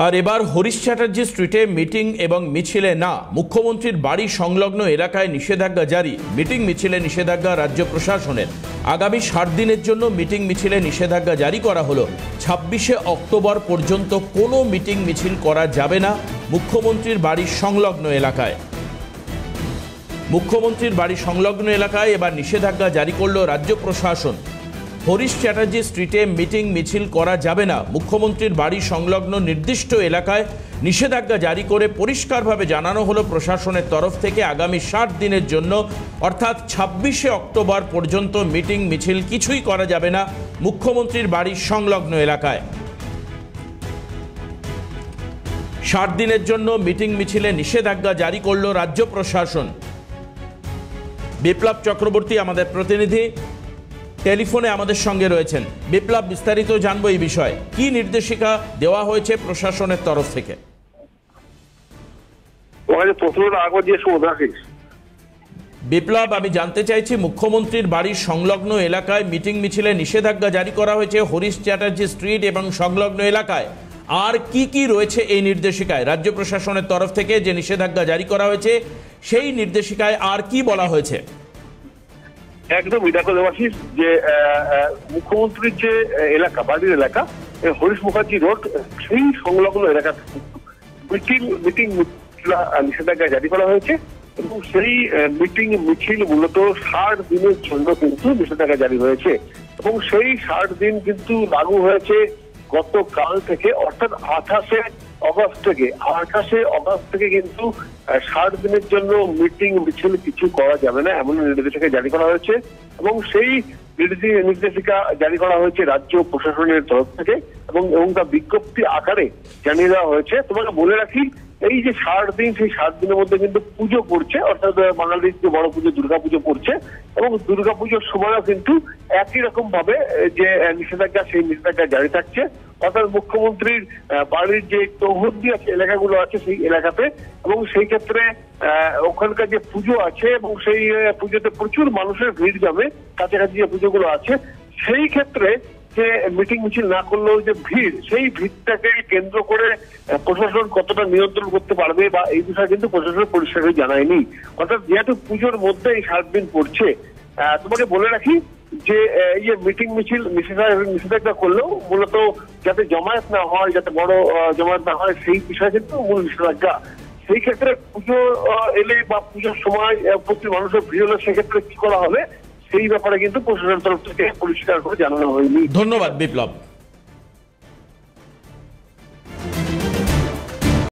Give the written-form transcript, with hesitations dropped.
আর এবার হরিশ চ্যাটার্জি স্ট্রিটে মিটিং এবং মিছিলে না, মুখ্যমন্ত্রীর বাড়ি সংলগ্ন এলাকায় নিষেধাজ্ঞা জারি। মিটিং মিছিলে নিষেধাজ্ঞা রাজ্য প্রশাসনের। আগামী 60 দিনের জন্য মিটিং মিছিলে নিষেধাজ্ঞা জারি করা হলো। 26শে অক্টোবর পর্যন্ত কোনো মিটিং মিছিল করা যাবে না মুখ্যমন্ত্রীর বাড়ি সংলগ্ন এলাকায়। মুখ্যমন্ত্রীর বাড়ি সংলগ্ন এলাকায় এবার নিষেধাজ্ঞা জারি করল রাজ্য প্রশাসন। হরিশ চ্যাটার্জি স্ট্রিটে মিটিং মিছিল করা যাবে না, মুখ্যমন্ত্রীর বাড়ি সংলগ্ন নির্দিষ্ট এলাকায় নিষেধাজ্ঞা জারি করে পরিষ্কারভাবে জানানো হলো প্রশাসনের তরফ থেকে আগামী 60 দিনের জন্য অর্থাৎ 26শে অক্টোবর পর্যন্ত মিটিং মিছিল কিছুই করা যাবে না মুখ্যমন্ত্রীর বাড়ির সংলগ্ন এলাকায়। 60 দিনের জন্য মিটিং মিছিলে নিষেধাজ্ঞা জারি করল রাজ্য প্রশাসন। বিপ্লব চক্রবর্তী আমাদের প্রতিনিধি টেলিফোনে আমাদের সঙ্গে রয়েছেন। বিপ্লব, বিস্তারিত জানবো এই বিষয়ে, কি নির্দেশিকা দেওয়া হয়েছে প্রশাসনের তরফ থেকে? বিপ্লব, আমি জানতে চাইছি মুখ্যমন্ত্রীর বাড়ির সংলগ্ন এলাকায় মিটিং মিছিলে নিষেধাজ্ঞা জারি করা হয়েছে হরিশ চ্যাটার্জি স্ট্রিট এবং সংলগ্ন এলাকায়, আর কি কি রয়েছে এই নির্দেশিকায়? রাজ্য প্রশাসনের তরফ থেকে যে নিষেধাজ্ঞা জারি করা হয়েছে সেই নির্দেশিকায় আর কি বলা হয়েছে? একদম দেখো দেবাশিস, যে মুখ্যমন্ত্রীর যে এলাকা, বাড়ির এলাকা হরিশ মুখার্জি রোড, সেই সংলগ্ন এলাকা মিটিং নিষেধাজ্ঞা জারি করা হয়েছে এবং সেই মিটিং মিছিল মূলত 60 দিনের জন্য কিন্তু নিষেধাজ্ঞা জারি হয়েছে এবং সেই 60 দিন কিন্তু লাগু হয়েছে গতকাল থেকে, অর্থাৎ 28শে অগস্ট থেকে কিন্তু 60 দিনের জন্য মিটিং মিছিল কিছু করা যাবে না এমন নির্দেশিকা জারি করা হয়েছে এবং সেই নির্দেশিকা জারি করা হয়েছে রাজ্য প্রশাসনের তরফ থেকে এবং তা বিজ্ঞপ্তি আকারে জানিয়ে দেওয়া হয়েছে। তোমাকে বলে রাখি, এই যে 60 দিন, সেই 60 দিনের মধ্যে কিন্তু পুজো পড়ছে, অর্থাৎ বাঙালির যে বড় পুজো দুর্গাপুজো পড়ছে এবং দুর্গাপুজোর সময়ও কিন্তু একই রকম ভাবে যে নিষেধাজ্ঞা, সেই নিষেধাজ্ঞা জারি থাকছে। অর্থাৎ মুখ্যমন্ত্রীর বাড়ির যে চৌহদ্দি আছে, এলাকাগুলো আছে সেই এলাকাতে, এবং সেই ক্ষেত্রে ওখানকার যে পুজো আছে এবং সেই পুজোতে প্রচুর মানুষের ভিড় জমে, কাছাকাছি যে পুজোগুলো আছে সেই ক্ষেত্রে যে মিটিং মিছিল না করলেও যে ভিড়, সেই ভিড়টাকে কেন্দ্র করে প্রশাসন কতটা নিয়ন্ত্রণ করতে পারবে বা এই বিষয়ে কিন্তু প্রশাসন পরিষ্কার জানায়নি। অর্থাৎ যেহেতু পুজোর মধ্যে এই 60 দিন পড়ছে, তোমাকে বলে রাখি যে এই যে মিটিং মিছিল নিষেধাজ্ঞা করলেও মূলত যাতে জমায়েত না হয়, যাতে বড় জমায়েত না হয়, সেই বিষয়ে কিন্তু মূল নিষেধাজ্ঞা। সেই ক্ষেত্রে পুজো এলে বা পুজোর সময় প্রচুর মানুষের ভিড় হলে সেক্ষেত্রে কি করা হবে সেই ব্যাপারে কিন্তু প্রশাসনের তরফ থেকে পরিষ্কার করে জানানো হয়নি। ধন্যবাদ বিপ্লব।